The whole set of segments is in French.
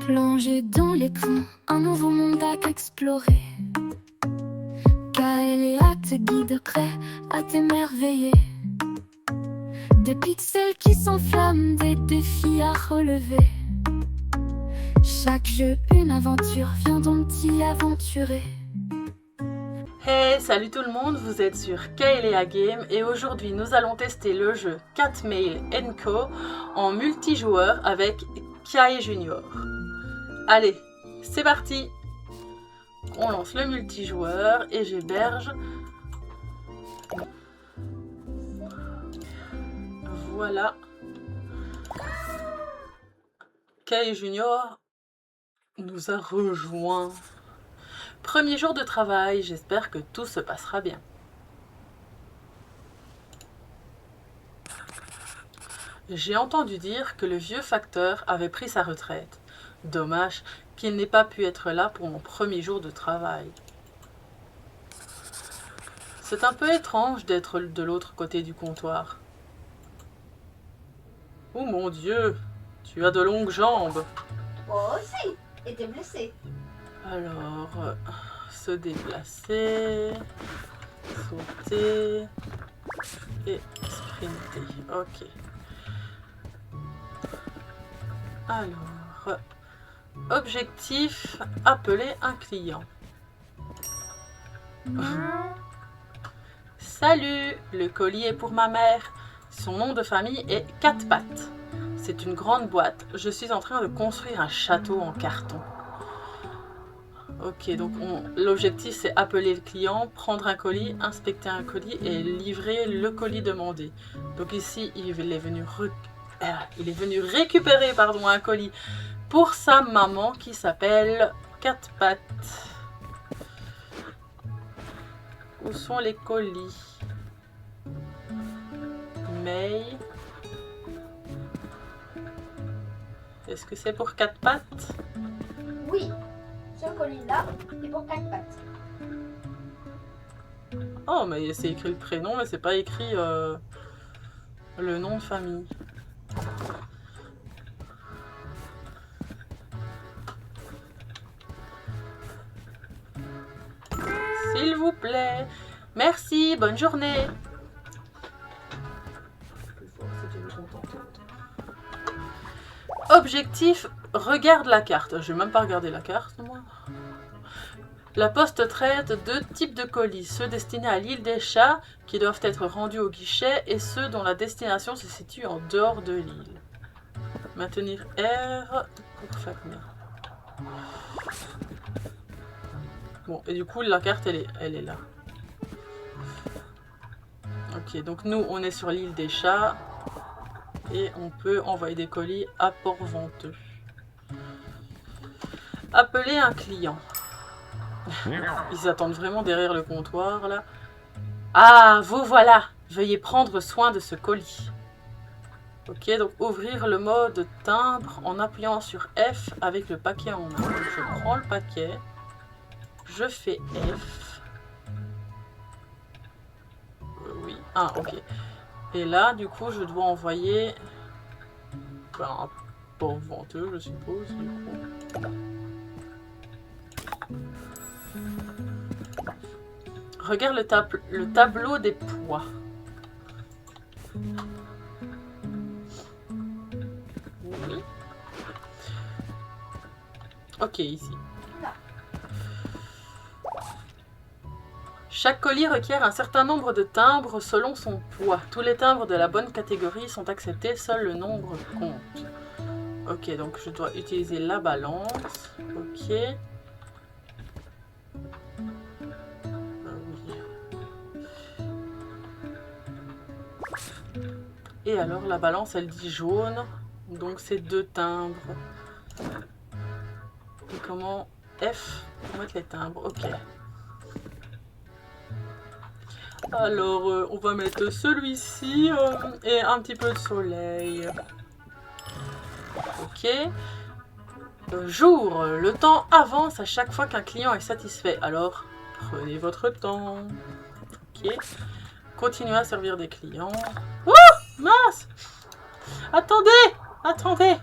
Plongé dans l'écran, un nouveau monde à explorer. Kaeléa te guiderait à t'émerveiller. Des pixels qui s'enflamment, des défis à relever. Chaque jeu une aventure, viens donc t'y aventurer. Hey, salut tout le monde, vous êtes sur Kaeléa Game et aujourd'hui nous allons tester le jeu Cat Mail & Co en multijoueur avec Kae Junior. Allez, c'est parti! On lance le multijoueur et j'héberge. Voilà. Kae Junior nous a rejoint. Premier jour de travail, j'espère que tout se passera bien. J'ai entendu dire que le vieux facteur avait pris sa retraite. Dommage qu'il n'ait pas pu être là pour mon premier jour de travail. C'est un peu étrange d'être de l'autre côté du comptoir. Oh mon Dieu, tu as de longues jambes. Moi aussi, et t'es blessé. Alors, se déplacer, sauter et sprinter. Ok. Alors, objectif, appeler un client. Salut, le colis est pour ma mère. Son nom de famille est Quatre Pattes. C'est une grande boîte. Je suis en train de construire un château en carton. Ok, donc l'objectif c'est appeler le client, prendre un colis, inspecter un colis et livrer le colis demandé. Donc ici, il est venu récupérer un colis pour sa maman qui s'appelle Quatre Pattes. Où sont les colis? May. Est-ce que c'est pour Quatre Pattes? Oui, ce colis-là est pour Quatre Pattes. Oh, mais c'est écrit le prénom, mais c'est pas écrit le nom de famille. S'il vous plaît. Merci, bonne journée. Objectif, regarde la carte. Je vais même pas regarder la carte, moi. La poste traite deux types de colis, ceux destinés à l'île des Chats, qui doivent être rendus au guichet, et ceux dont la destination se situe en dehors de l'île. Maintenir R pour fermer. Bon, et du coup, la carte, elle est là. Ok, donc nous, on est sur l'île des Chats, et on peut envoyer des colis à Port-Venteux. Appeler un client. Ils attendent vraiment derrière le comptoir, là. Ah, vous voilà! Veuillez prendre soin de ce colis. Ok, donc ouvrir le mode timbre en appuyant sur F avec le paquet en main. Donc, je prends le paquet. Je fais F. Oui. Ah, ok. Et là, du coup, je dois envoyer... un Port-Venteux, je suppose, du coup. Regarde le tableau des poids. Oui. Ok, ici. Chaque colis requiert un certain nombre de timbres selon son poids. Tous les timbres de la bonne catégorie sont acceptés, seul le nombre compte. Ok, donc je dois utiliser la balance. Ok. Et alors la balance elle dit jaune, donc c'est deux timbres. Et comment F pour mettre les timbres, ok. Alors on va mettre celui-ci et un petit peu de soleil. Ok. Jour, le temps avance à chaque fois qu'un client est satisfait, alors prenez votre temps. Ok. Continuez à servir des clients. Oh mince! Attendez! Attendez!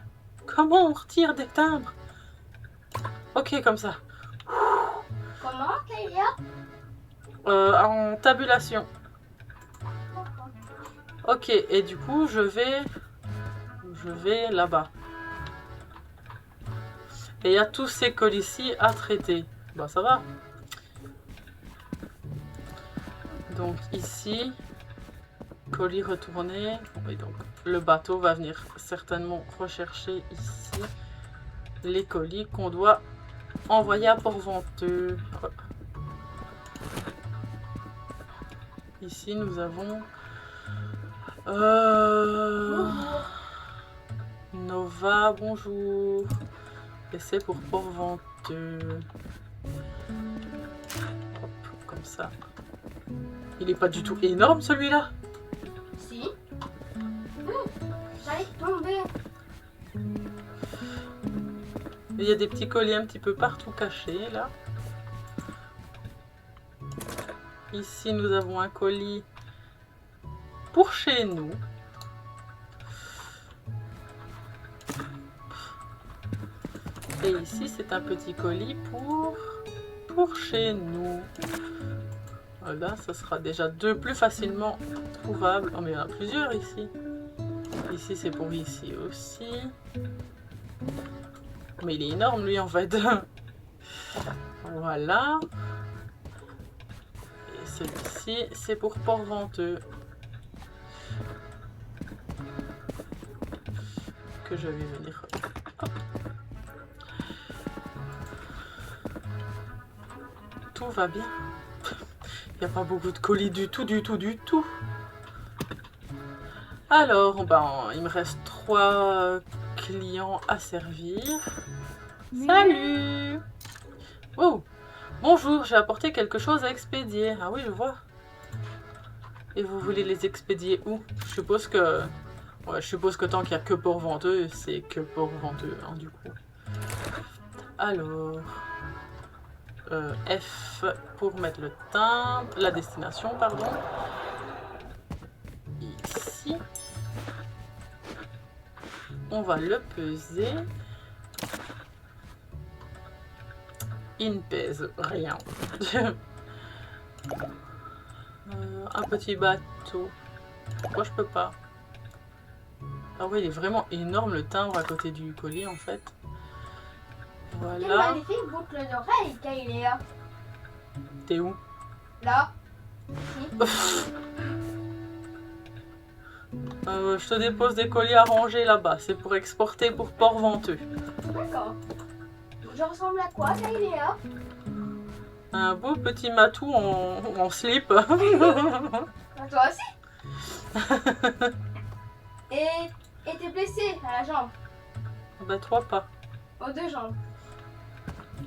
Comment on retire des timbres? Ok, comme ça. Comment, Kailia? En tabulation. Ok, et du coup, je vais là-bas. Et il y a tous ces colis-ci à traiter. Bah, ça va. Donc, ici, colis retourné. Oui, donc, le bateau va venir certainement rechercher ici les colis qu'on doit envoyer à Port-Venteux. Ici, nous avons... Nova, bonjour. Et c'est pour Port-Venteux. Hop, comme ça. Il est pas du tout énorme celui-là. Si. J'allais tomber. Il y a des petits colis un petit peu partout cachés là. Ici nous avons un colis pour chez nous. Et ici c'est un petit colis pour chez nous. Voilà, ça sera déjà deux plus facilement trouvables. Oh mais il y en a plusieurs ici. Ici c'est pour ici aussi. Mais il est énorme lui en fait. Voilà. Et celui-ci c'est pour Port-Venteux. Que je vais venir. Hop. Tout va bien. Il n'y a pas beaucoup de colis du tout. Alors, ben, il me reste 3 clients à servir. Salut! Oh! Bonjour, j'ai apporté quelque chose à expédier. Ah oui, je vois. Et vous voulez les expédier où? Je suppose que... Ouais, je suppose que tant qu'il n'y a que Port-Venteux, c'est que Port-Venteux, hein, du coup. Alors... F pour mettre le timbre, la destination, pardon. Ici. On va le peser. Il ne pèse rien. Un petit bateau. Pourquoi je peux pas? Ah oui, il est vraiment énorme le timbre à côté du colis en fait. Quelle Voilà. magnifique boucle d'oreille, Kailia. T'es où? Là. Je te dépose des colis à ranger là-bas. C'est pour exporter pour Port-Venteux. D'accord. Je ressemble à quoi, Kailia? Un beau petit matou en slip. À toi aussi. Et t'es blessé à la jambe. Bah toi pas. Aux 2 jambes.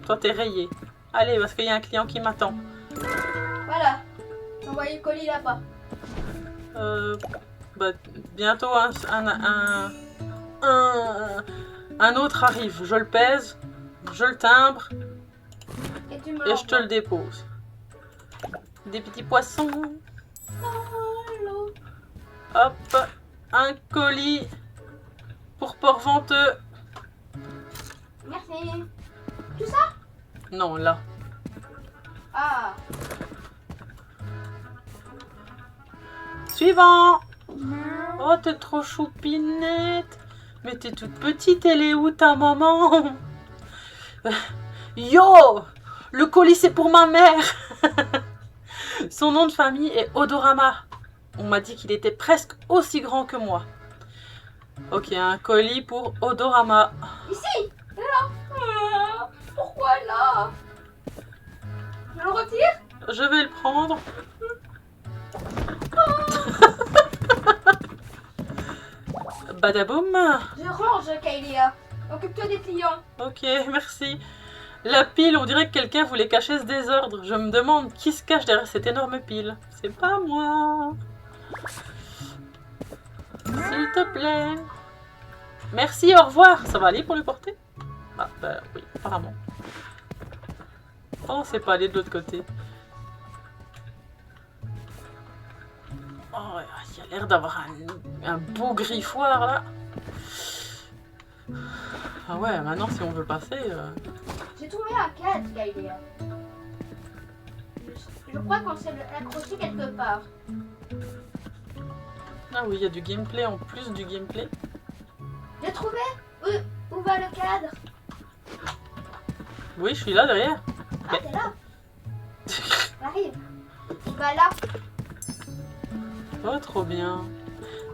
Toi t'es rayé. Allez, parce qu'il y a un client qui m'attend. Voilà. Envoyez le colis là-bas. Bah, bientôt un autre arrive. Je le pèse, je le timbre Et tu me et je te l'envoies. le dépose. Des petits poissons. Allô. Hop, un colis pour Port-Venteux. Merci. Tout ça? Non, là. Ah. Suivant. Oh, t'es trop choupinette. Mais t'es toute petite, elle est où ta maman? Yo! Le colis c'est pour ma mère. Son nom de famille est Odorama. On m'a dit qu'il était presque aussi grand que moi. Ok, un colis pour Odorama. Ici. Là. Ah, pourquoi là? Je le retire? Je vais le prendre. Badaboum. Je range, Kailia. Occupe-toi des clients. Ok, merci. La pile, on dirait que quelqu'un voulait cacher ce désordre. Je me demande qui se cache derrière cette énorme pile. C'est pas moi. S'il te plaît. Merci, au revoir. Ça va aller pour le porter? Ah, bah oui, apparemment. Oh, c'est pas aller de l'autre côté. Oh, il y a l'air d'avoir un beau griffoir là. Ah ouais, maintenant si on veut passer... J'ai trouvé un cadre, Kylie. Je crois qu'on sait l'accrocher quelque part. Ah oui, il y a du gameplay en plus du gameplay. J'ai trouvé. Où va le cadre? Oui, je suis là derrière. Ah, t'es là. Arrive. Il va là. Oh, trop bien.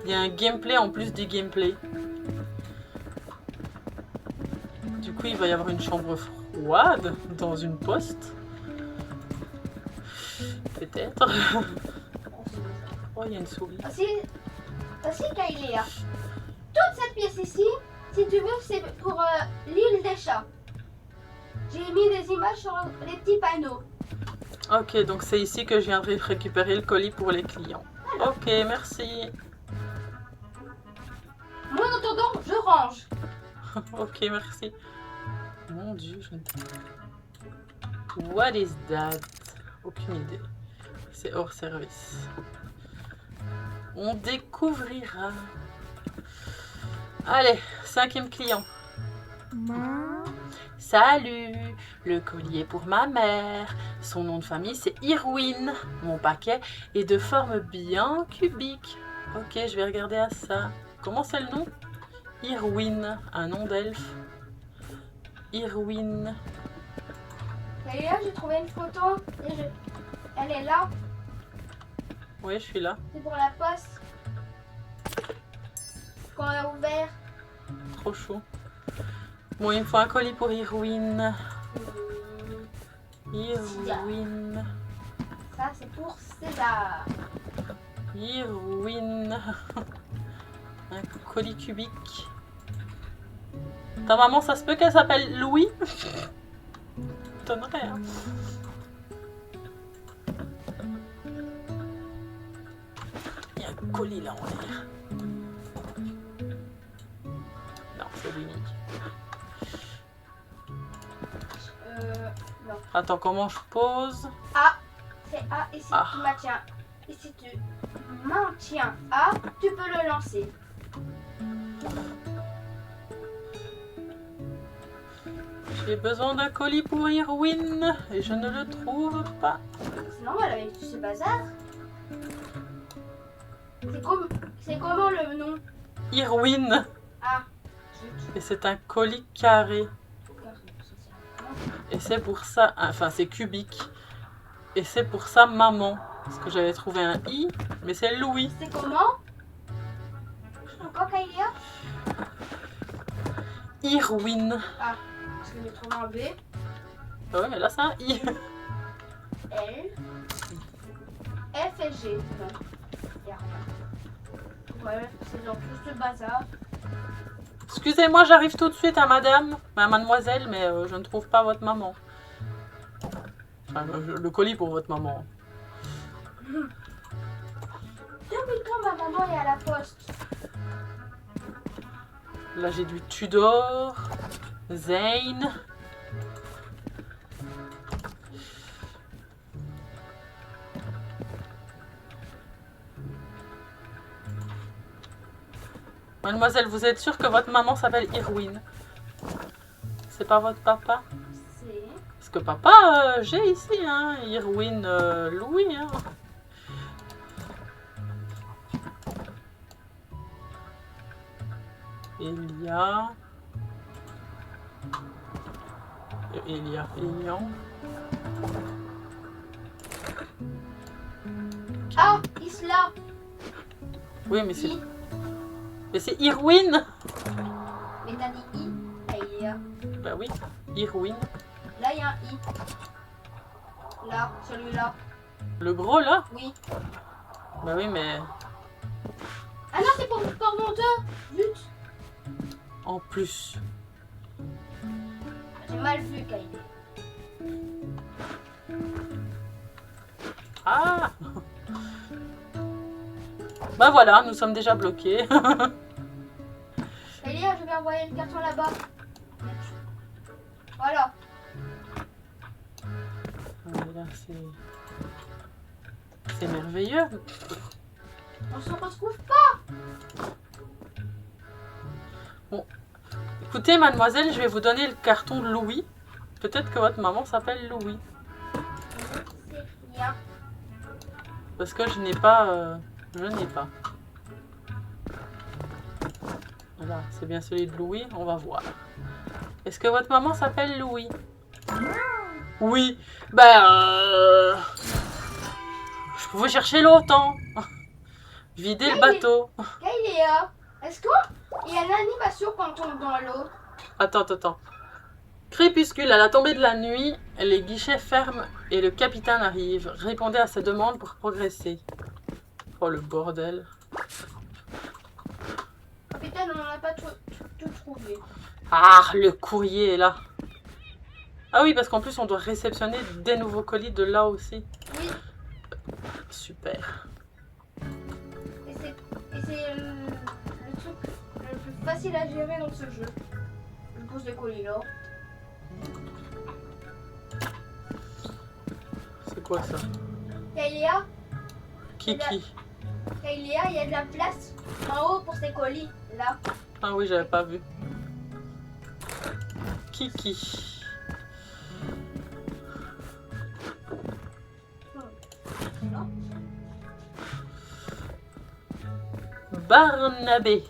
Il y a un gameplay en plus du gameplay. Du coup, il va y avoir une chambre froide dans une poste. Peut-être. Oh, il y a une souris. Aussi Kylie. Toute cette pièce ici, si tu veux, c'est pour l'île des chats. J'ai mis des images sur les petits panneaux. Ok, donc c'est ici que je viendrai récupérer le colis pour les clients. Ok, merci. Moi, en attendant, je range. Ok, merci. Mon Dieu, je ne... What is that? Aucune idée. C'est hors service. On découvrira. Allez, 5e client. Salut, le collier pour ma mère. Son nom de famille c'est Irwin. Mon paquet est de forme bien cubique. Ok, je vais regarder à ça. Comment c'est le nom? Irwin, un nom d'elfe. Irwin. Kylie, j'ai trouvé une photo. Elle est là. Oui, je suis là. C'est pour la poste. Quand on a ouvert. Trop chaud. Bon, il me faut un colis pour Irwin. Irwin. Ça, c'est pour César. Irwin. Un colis cubique. Ta maman, ça se peut qu'elle s'appelle Louis? T'étonnerais, hein? Il y a un colis là en l'air. Non, c'est Winnie. Non. Attends, comment je pose? A, c'est A. Et si Ah. tu maintiens. Et si tu maintiens A, tu peux le lancer. J'ai besoin d'un colis pour Irwin et je ne le trouve pas. C'est normal avec tous ces bazars. C'est comment le nom? Irwin. Ah. Et c'est un colis carré. Et c'est pour ça, enfin c'est cubique. Et c'est pour ça maman. Parce que j'avais trouvé un I, mais c'est Louis. C'est comment? Encore Kylie? Irwin. Ah, parce que j'ai trouvé un B. Ah ouais, mais là c'est un I. L, F et G. Non, y a rien. Ouais, c'est dans tout ce bazar. Excusez-moi, j'arrive tout de suite à madame, à mademoiselle, mais je ne trouve pas votre maman. Enfin, le colis pour votre maman. Depuis quand ma maman est à la poste? Là j'ai du Tudor, Zane. Mademoiselle, vous êtes sûre que votre maman s'appelle Irwin? C'est pas votre papa? C'est... Parce que papa, j'ai ici, hein, Irwin Louis. Hein. Elian. Ah, Isla. Oui, mais c'est... I. Mais c'est Irwin. Mais t'as dit I. Kylie. Bah oui, Irwin. Là, il y a un I. Là, celui-là. Le gros, là? Oui. Bah oui, mais... Ah non, c'est pour monteur. Zut. En plus. J'ai mal vu, Kylie. Ah. Bah voilà, nous sommes déjà bloqués. Kylie, je vais envoyer le carton là-bas. Voilà. Là, c'est merveilleux. On se retrouve pas. Bon. Écoutez, mademoiselle, je vais vous donner le carton de Louis. Peut-être que votre maman s'appelle Louis. C'est bien. Parce que je n'ai pas... je n'ai pas. Voilà, c'est bien celui de Louis, on va voir. Est-ce que votre maman s'appelle Louis? Oui. Ben... je pouvais chercher longtemps. Vider le bateau. Kailéa, est-ce qu'il y a l'animation quand on tombe dans l'eau? Attends. Crépuscule, à la tombée de la nuit, les guichets ferment et le capitaine arrive. Répondez à ses demandes pour progresser. Oh le bordel. Capitaine, on n'a pas tout trouvé. Ah, le courrier est là. Ah oui, parce qu'en plus on doit réceptionner des nouveaux colis de là aussi. Oui, Super. et c'est le truc le plus facile à gérer dans ce jeu. Je pose les colis là. C'est quoi ça? Kailéa, Kiki. Kailéa, il y a de la place en haut pour ces colis, là. Ah oui, j'avais pas vu. Kiki. Barnabé.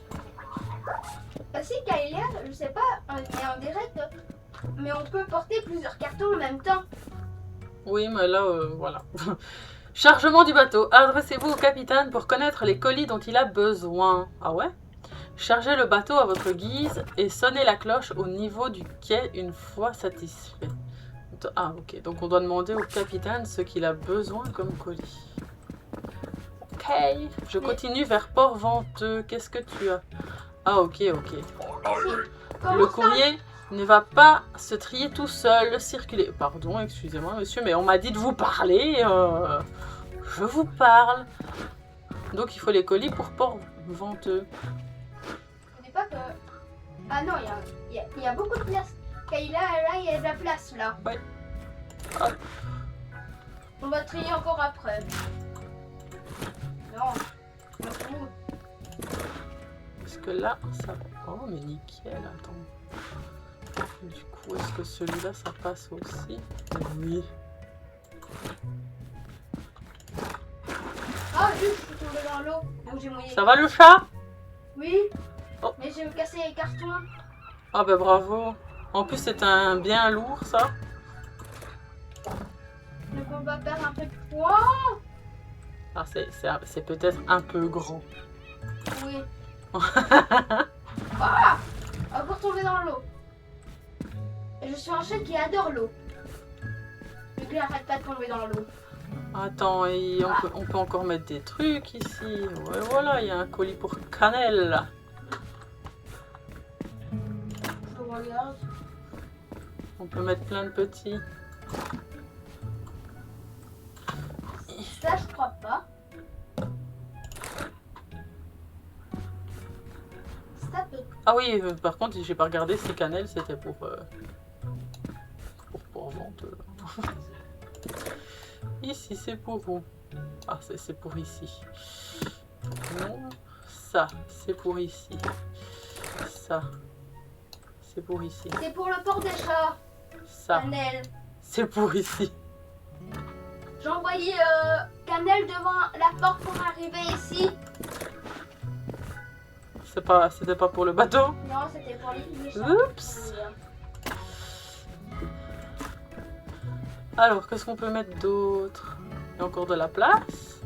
Bah si, Kailéa, je sais pas, on est en direct, mais on peut porter plusieurs cartons en même temps. Oui, mais là, voilà. Chargement du bateau. Adressez-vous au capitaine pour connaître les colis dont il a besoin. Ah ouais? Chargez le bateau à votre guise et sonnez la cloche au niveau du quai une fois satisfait. Ah ok, donc on doit demander au capitaine ce qu'il a besoin comme colis. Ok, je continue vers Port-Venteux. Qu'est-ce que tu as? Ah ok. Le courrier ne va pas se trier tout seul, circuler. Pardon, excusez-moi monsieur, mais on m'a dit de vous parler. Je vous parle. Donc il faut les colis pour Port-Venteux. On n'est pas que... Ah non, il y a beaucoup de place. Kailéa, là, il y a de la place, là. Ouais. Hop. On va trier encore après. Non. On trouve. Parce que là, ça... Oh, mais nickel, attends. Du coup, est-ce que celui-là, ça passe aussi? Oui. Ah, juste, je suis tombée dans l'eau. Donc j'ai mouillé. Ça va le chat? Oui. Oh. Mais j'ai cassé les cartons. Ah ben bravo. En plus, c'est un bien lourd, ça. Donc on va faire un peu de poids. Ah, c'est peut-être un peu grand. Oui. Ah, encore tombé dans l'eau. Et je suis un chat qui adore l'eau. Donc il n'arrête pas de tomber dans l'eau. Attends, et on peut encore mettre des trucs ici. Ouais, voilà, il y a un colis pour Cannelle. Je regarde. On peut mettre plein de petits. Ça, je crois pas. Ça peut. Ah oui, par contre, j'ai pas regardé si Cannelle c'était pour vente. Ici, c'est pour où? Ah, c'est pour ici. Non, ça, c'est pour ici. Ça, c'est pour ici. C'est pour le port des chats. Ça, Cannelle. c'est pour ici. J'ai envoyé Cannelle devant la porte pour arriver ici. C'était pas pour le bateau? Non, c'était pour les chats. Oups. Alors, qu'est-ce qu'on peut mettre d'autre? Il y a encore de la place.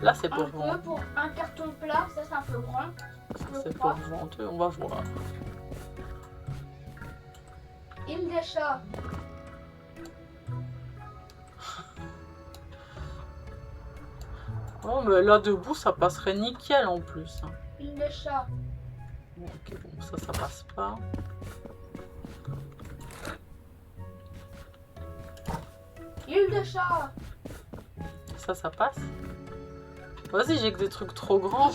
Là, c'est pour Un peu vendre. pour un carton plat, ça c'est un peu grand. C'est pour vendre, on va voir. Île des chats. Oh, mais là, debout, ça passerait nickel en plus. Hein. Île des chats. Ok, bon, ça passe pas. Île des chats. Ça passe. Vas-y, j'ai que des trucs trop grands.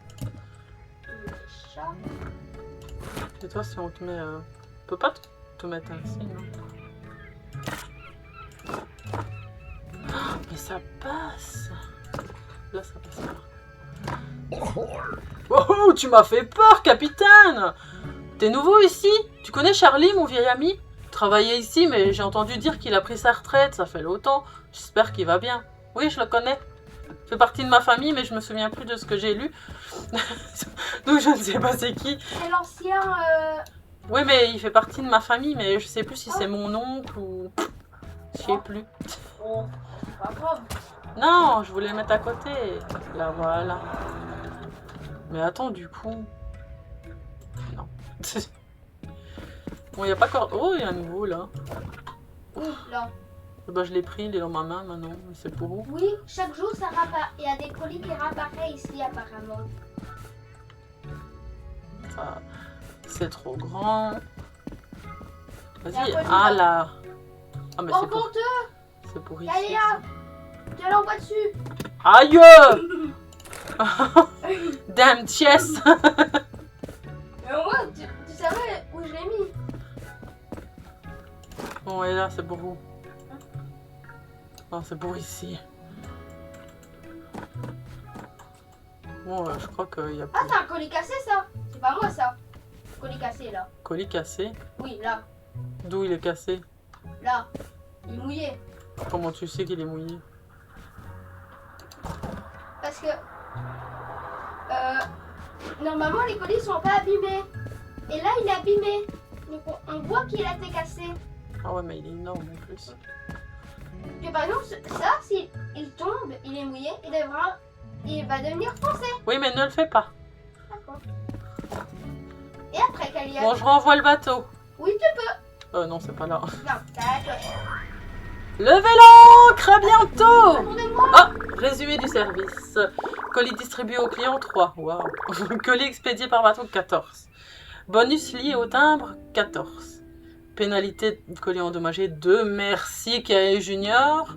Île des chats. Et toi, si on te met... On peut pas te mettre ainsi, non? Ah, mais ça passe. Là, ça passe pas. Oh, tu m'as fait peur, capitaine! T'es nouveau ici? Tu connais Charlie, mon vieil ami? Il travaillait ici, mais j'ai entendu dire qu'il a pris sa retraite, ça fait longtemps. J'espère qu'il va bien. Oui, je le connais. Il fait partie de ma famille, mais je me souviens plus de ce que j'ai lu. Donc je ne sais pas c'est qui. C'est l'ancien... Oui, mais il fait partie de ma famille, mais je sais plus si c'est mon oncle ou... Je sais plus. Oh, c'est pas grave. Non, je voulais le mettre à côté. Là, voilà. Mais attends, du coup... Non. Bon, il n'y a pas encore... Oh, il y a un nouveau, là. Ouh, là. Bah, je l'ai pris, il est dans ma main, maintenant. C'est pour où? Oui, chaque jour, ça rapparaît. Il y a des colis qui réapparaissent ici, apparemment. Ça... C'est trop grand. Il y Vas-y. a un colis, Ah, là. là. Ah, mais Oh, c'est pour... compteur! C'est pour ici. Kalia! Tu l'envoies dessus! Aïe! Damn chess. Mais au moins, tu savais où je l'ai mis. Bon, et là, c'est pour où? Non, c'est pour ici. Bon, je crois qu'il y a Ah, plus c'est un colis cassé, ça! C'est pas moi, ça. Colis cassé, là. colis cassé. Oui, là. D'où il est cassé? Là. Il est mouillé. Comment tu sais qu'il est mouillé? Parce que... normalement, les colis sont pas abîmés. Et là, il est abîmé. Donc, on voit qu'il a été cassé. Ah ouais, mais il est énorme en plus. Que par exemple, ça, s'il tombe, il est mouillé, il va devenir foncé. Oui, mais ne le fais pas. D'accord. Et après, Kalia... Bon, je renvoie le bateau. Oui, tu peux. Non, c'est pas là. Non, c'est à la cloche. Levez l'ancre, à bientôt! Attendez-moi. Ah, résumé du service. Colis distribué au client 3. Waouh. Colis expédié par bateau 14. Bonus lié au timbre 14. Pénalité de colis endommagé 2. Merci Kae Junior.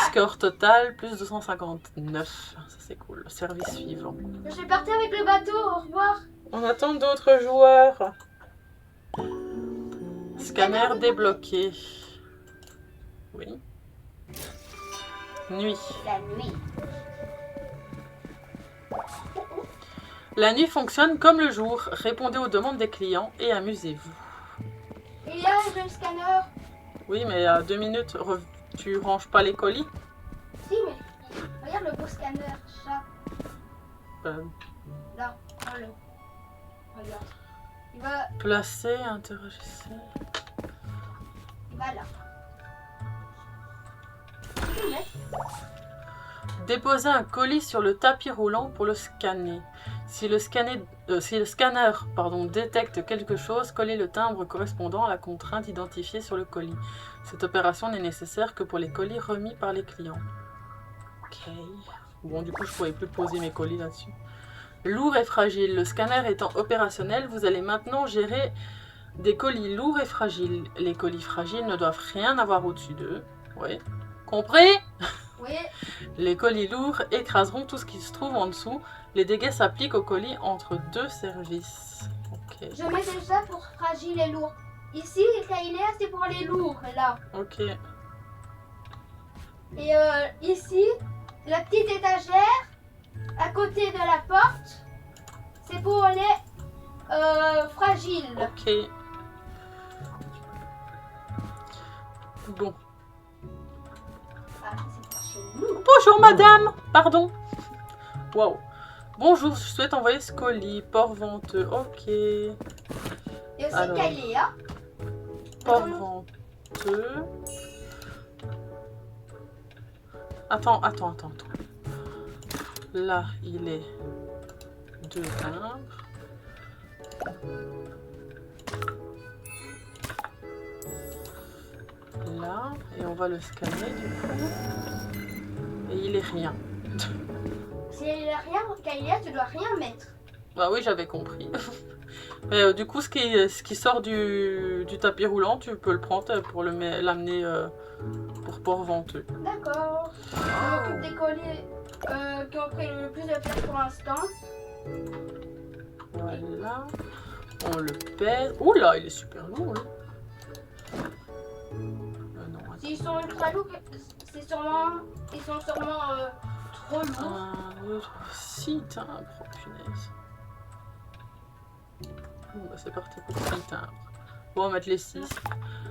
Score total plus 259. Ça c'est cool. Service suivant. Je vais partir avec le bateau. Au revoir. On attend d'autres joueurs. Scanner débloqué. Oui. Nuit. La nuit. La nuit fonctionne comme le jour. Répondez aux demandes des clients et amusez-vous. Il y a le scanner. Oui, mais à 2 minutes, tu ranges pas les colis? Si, mais regarde le beau scanner, chat. Là, prends-le. Regarde. Il va Placer, interagissez. là. Déposez un colis sur le tapis roulant pour le scanner. Si le scanner détecte quelque chose, collez le timbre correspondant à la contrainte identifiée sur le colis. Cette opération n'est nécessaire que pour les colis remis par les clients. Ok. Bon, du coup, je ne pourrais plus poser mes colis là-dessus. Lourd et fragile. Le scanner étant opérationnel, vous allez maintenant gérer des colis lourds et fragiles. Les colis fragiles ne doivent rien avoir au-dessus d'eux. Oui. Compris? Oui. Les colis lourds écraseront tout ce qui se trouve en dessous. Les dégâts s'appliquent aux colis entre 2 services. Ok. Je mets déjà pour fragile et lourd. Ici, Kailea, c'est pour les lourds, là. Ok. Et ici, la petite étagère, à côté de la porte, c'est pour les fragiles. Ok. Bon. Ah, c'est pour chez nous. Bonjour madame. Pardon. Waouh. Bonjour, je souhaite envoyer ce colis. Port venteux. Ok. Et aussi Alors. Kailea. Port venteux. Attends. Là, il est 2 timbres. Là, et on va le scanner du coup. Et il est rien. Si il n'y a rien, Kailea, tu dois rien mettre. Bah oui, j'avais compris. Mais du coup, ce qui sort du tapis roulant, tu peux le prendre pour l'amener pour Port Venteux. D'accord. Je m'occupe des colis qui ont pris le plus de place pour l'instant. Voilà. On le pèse. Oula, il est super lourd. Hein. Non, attends. S'ils sont ultra lourds, ils sont sûrement trop lourds. 1, 2, 3, 6 timbres. Oh, punaise. Bon, bah, c'est parti pour 6 timbres. Bon, on va mettre les 6.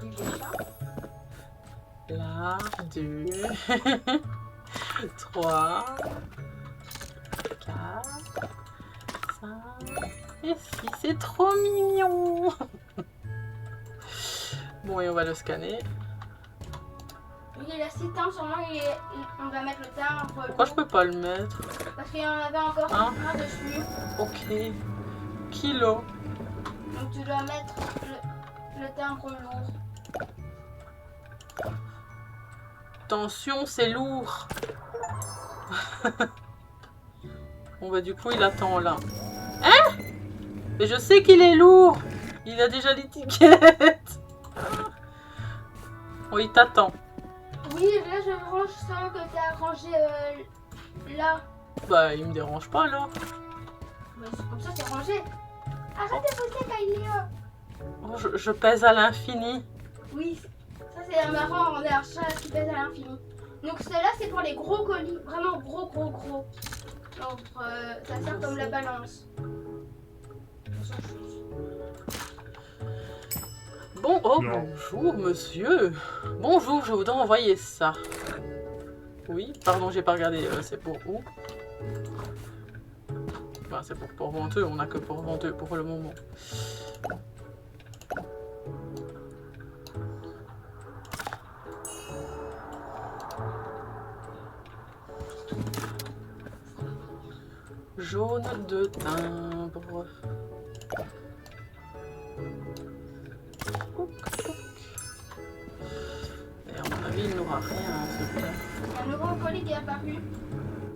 L'île des chats. Là, 2, 3, 4, 5 et 6. C'est trop mignon. Bon, et on va le scanner. Oui, il a 6 timbres, sûrement on va mettre le timbre. Pourquoi je peux pas le mettre? Parce qu'il y en avait encore Hein? un dessus. Ok. Kilo. Donc tu dois mettre le timbre lourd. Attention, c'est lourd. Bon, bah, du coup, il attend là. Hein? Mais je sais qu'il est lourd. Il a déjà l'étiquette. Bon, il t'attend. Oui, là je range ça que tu as rangé là. Bah, il me dérange pas là. Ouais, c'est comme ça, c'est rangé. Arrête de pousser, Kailia. Oh, je pèse à l'infini. Oui, ça c'est marrant, on est un chat qui pèse à l'infini. Donc cela c'est pour les gros colis, vraiment gros. Donc ça sert comme la balance. Bon, oh, bonjour monsieur. Bonjour, je voudrais envoyer ça. Oui, pardon, j'ai pas regardé. C'est pour où? Enfin, c'est pour Port-Venteux, on a que Port-Venteux pour le moment. Jaune de timbre. Et à mon avis, il n'aura rien, celui-là. Il y a un nouveau colis qui est apparu,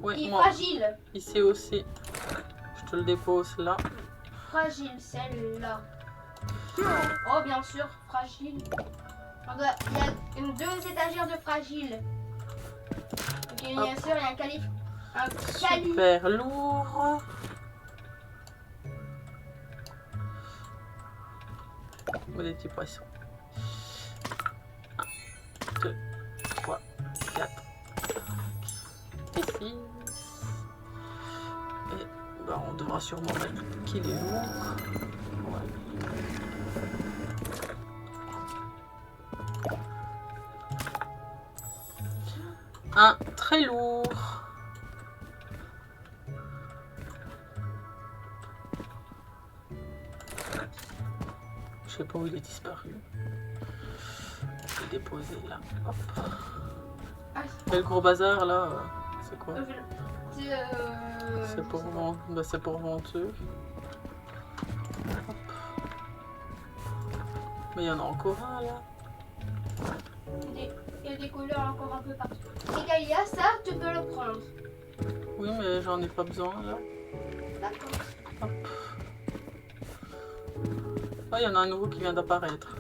Ouais, qui est moi, fragile. ici aussi. Je te le dépose là. Fragile, celle-là. Oh, bien sûr, fragile. Il y a 2 étagères de fragile. Ok, bien sûr, il y a un calife. Un calife. Super lourd. Ou des petits poissons. 1, 2, 3, 4, 5 et 6. Et bah, on devra sûrement mettre qu'il est lourd. Ouais. Un très lourd. Je sais pas où il est disparu. Je vais déposer là. Hop. Ah, Et le gros bazar là, c'est quoi? c'est C'est pour bah, c'est pour Venteux. Hop. Mais il y en a encore un là. Il y a des couleurs encore un peu partout. Et Kailia, ça, tu peux le prendre. Oui, mais j'en ai pas besoin là. D'accord. Hop. Oh, il y en a un nouveau qui vient d'apparaître.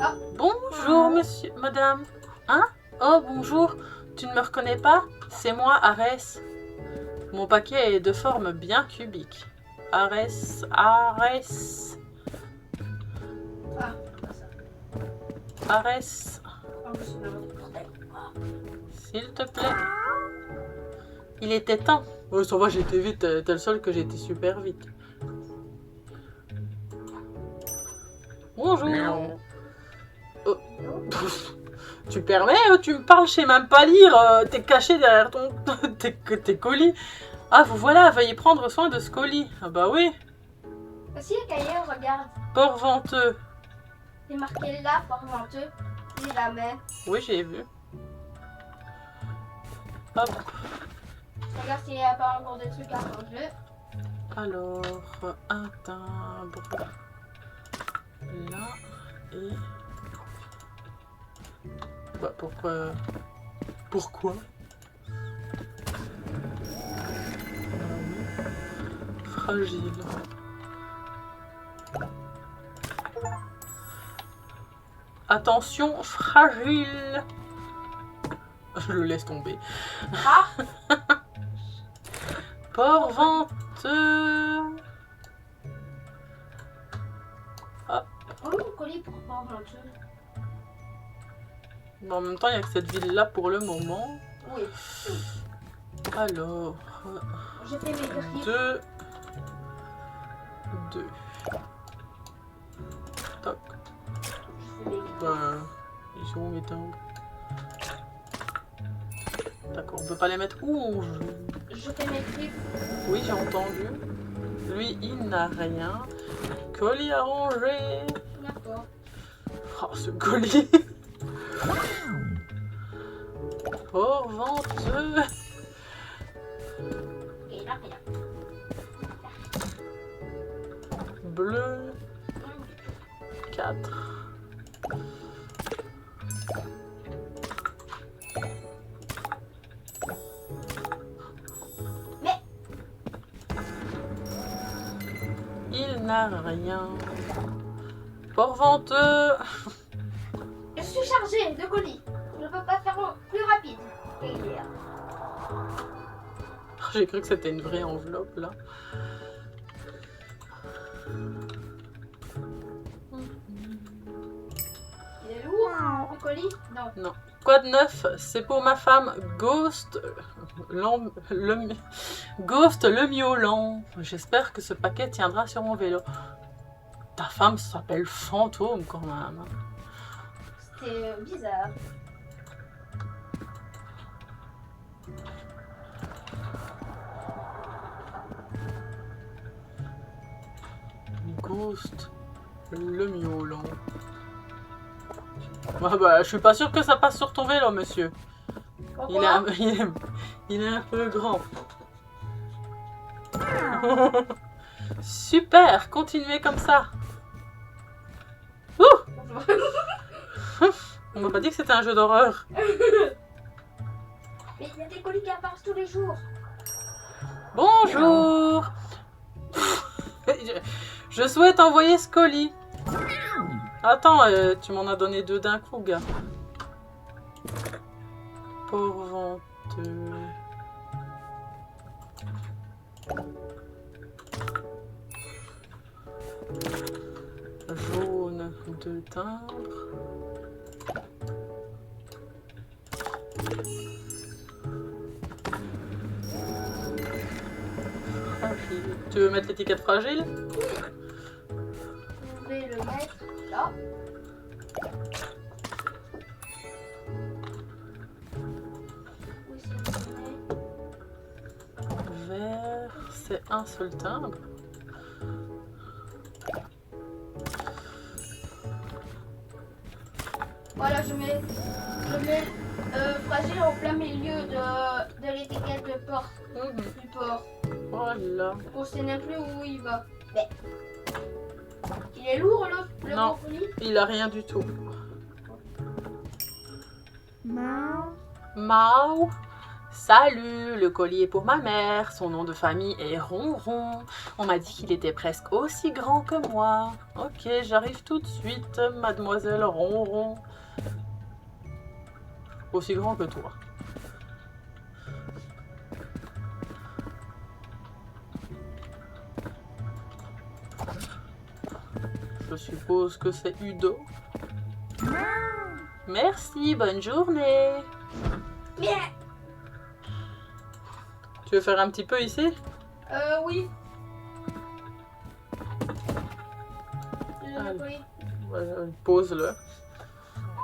Ah. Bonjour, monsieur, madame. Hein? Oh, bonjour. Tu ne me reconnais pas? C'est moi, Arès. Mon paquet est de forme bien cubique. Arès. Ah, pas ça. Arès. En plus, c'est le bordel. S'il te plaît. Il était temps. Oh, ça va, j'ai été vite. T'es le seul que j'ai été super vite. Bonjour. Oh. Tu permets? Tu me parles, je sais même pas lire. T'es caché derrière tes colis. Ah, vous voilà, veuillez prendre soin de ce colis. Ah bah oui. Aussi, Kailia, regarde. Port-Venteux. C'est marqué là, Port-Venteux. Si jamais. Oui, j'ai vu. Hop. Regarde s'il n'y a pas encore des trucs à ranger. Alors, un timbre. Là. Et... Bah, pourquoi? Fragile. Attention, fragile. Je le laisse tomber. Ah, Port-Venteux. oh, mon colis pour Port-Venteux. Bon, en même temps, il n'y a que cette ville-là pour le moment. Oui. Alors, J'ai fait mes griffes. 2. Toc. Je vais Bah, ils sont où mes timbres? D'accord, on peut pas les mettre où on veut. Je fais mes clips. Oui, j'ai entendu. Lui, il n'a rien. Colis à ranger. D'accord. Oh, ce colis. Pour venteux. Et là, rien. Bleu. 4. Mais Il n'a rien. Pour venteux. je suis chargée de colis. Je ne peux pas faire plus rapide. Et J'ai cru que c'était une vraie enveloppe là. il est lourd, le colis? Non. Non. Quoi de neuf? C'est pour ma femme Ghost. Ghost le miaulant. J'espère que ce paquet tiendra sur mon vélo. Ta femme s'appelle Fantôme quand même. C'était bizarre. Ghost le miaulant. Ah bah, je suis pas sûre que ça passe sur ton vélo, monsieur. Pourquoi? Il est un peu grand. Super, continuez comme ça. Ouh, on m'a pas dit que c'était un jeu d'horreur. Mais il y a des colis qui apparaissent tous les jours. Bonjour. Je souhaite envoyer ce colis. Attends, tu m'en as donné 2 d'un coup, gars. Pour venteux. Jaune de timbre. Fragile. Tu veux mettre l'étiquette fragile? Vous pouvez le mettre là. Où est-ce que vous mettez? Vert, c'est un seul timbre. Voilà, je mets fragile en plein milieu de l'étiquette de porte, du port. Voilà. On ne sait même plus où il va. Mais il est lourd le Non. gros colis. Il a rien du tout. Non. Mao. Salut, le colis est pour ma mère. Son nom de famille est Ronron. On m'a dit qu'il était presque aussi grand que moi. Ok, j'arrive tout de suite, mademoiselle Ronron. Aussi grand que toi. Je suppose que c'est Udo. Merci, bonne journée. Mais Tu veux faire un petit peu ici? oui. Allez. Le colis. Pose-le.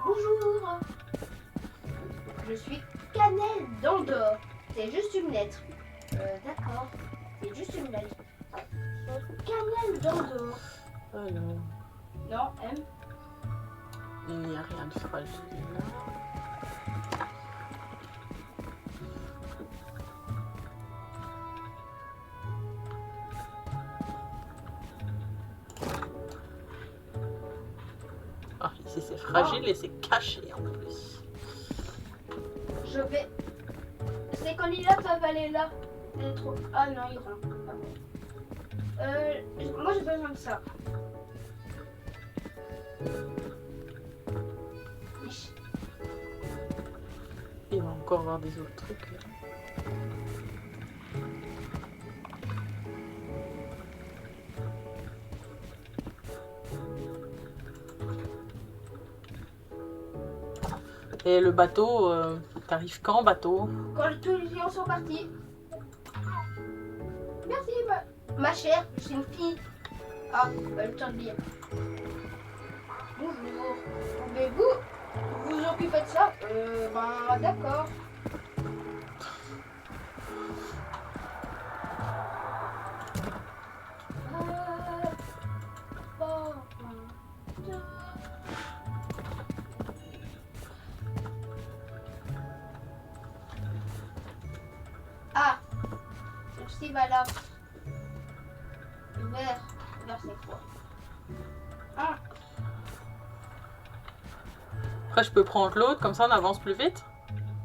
Bonjour. Je suis Cannelle d'Andorre. C'est juste une lettre. D'accord. C'est juste une lettre. Cannelle d'Andorre. Alors, Non, M. il n'y a rien de fragile. Ah, ici c'est fragile et c'est caché en plus. Je vais. Ces colis-là peuvent aller là. C'est trop. Ah non, ils rentrent. Moi j'ai besoin de ça. Ich. Il va encore avoir des autres trucs là. Et le bateau, t'arrives quand, bateau? Quand tous les clients sont partis. Merci, ma chère, je suis une fille. Ah, pas le temps de lire. Bonjour. Pouvez-vous vous occuper de ça? Ben, d'accord. Ah, ceci va là. Vert, c'est quoi? Ah, Après, je peux prendre l'autre, comme ça on avance plus vite.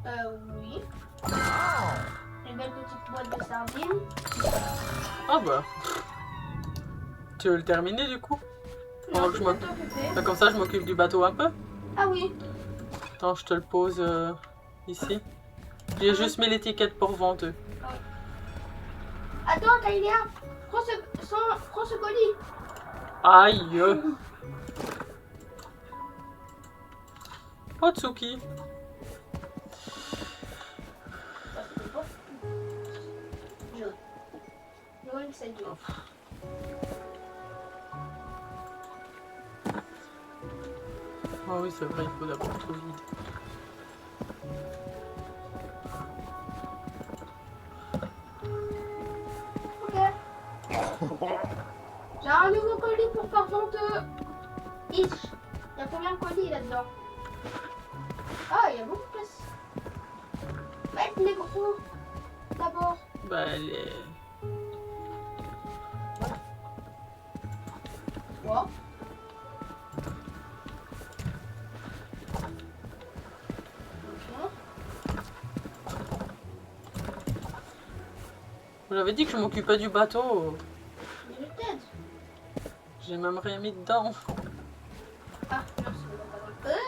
oui. Une belle petite boîte de sardines. Ah bah. Tu veux le terminer du coup? Non, que je je m'occupe. peux t'occuper. Bah, comme ça, je m'occupe du bateau un peu. Ah oui. Attends, je te le pose ici. J'ai juste mis l'étiquette pour venteux. Attends, Kailia, prends ce colis. Aïe! Otsuki. Jaune. Jaune, c'est jaune. Ah oui, c'est vrai, il faut d'abord tout vide. Ok. J'ai un nouveau colis pour Parventeux. Il y a combien de colis là-dedans? Ah, il y a beaucoup de place. Mettre les gros d'abord. Bah, elle est... Quoi? Vous l'avez dit que je m'occupais du bateau. Mais je t'aide. J'ai même rien mis dedans. Ah, non, c'est pas grave.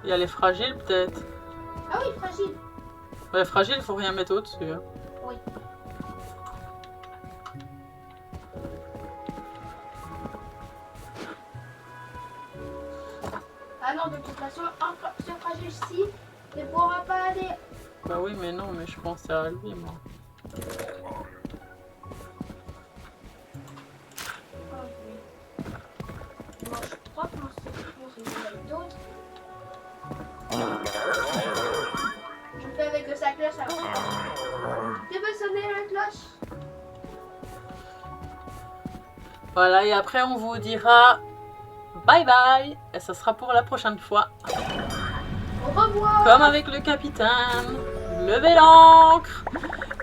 Il y a les fragiles peut-être. Ah oui, fragile. Les fragiles, faut rien mettre au-dessus. Hein. Oui. Ah non, de toute façon, ce fragile-ci ne pourra pas aller. Bah oui, mais non, mais je pensais à lui, moi. Ah oui. Bon, je crois que mon secours, il y en a d'autres. Je fais avec sa cloche après. Tu veux sonner la cloche? Voilà, et après on vous dira bye bye. Et ça sera pour la prochaine fois. Au revoir. Comme avec le capitaine. Levez l'ancre.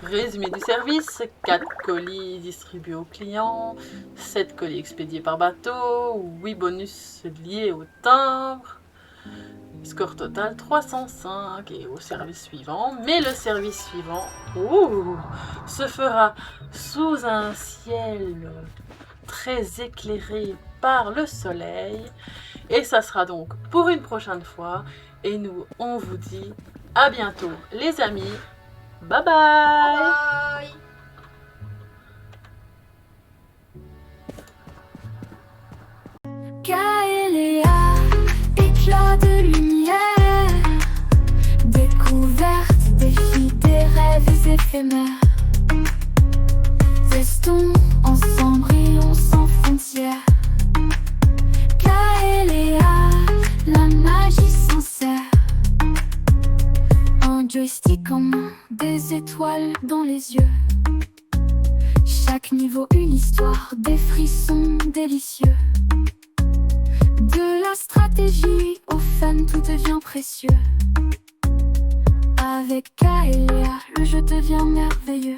Résumé du service. 4 colis distribués aux clients. 7 colis expédiés par bateau. 8 bonus liés au timbre. Score total 305 et au service suivant. Mais le service suivant se fera sous un ciel très éclairé par le soleil. Et ça sera donc pour une prochaine fois. Et nous, on vous dit à bientôt les amis. Bye bye. Bye. Kaelia, éclat de lumière, découverte, défi des rêves éphémères. Restons ensemble, brillons sans frontières. Kaelia, la magie sincère. Un joystick en main, des étoiles dans les yeux. Chaque niveau une histoire, des frissons délicieux. De la stratégie au fun, tout devient précieux. Avec Kaelia, le jeu devient merveilleux.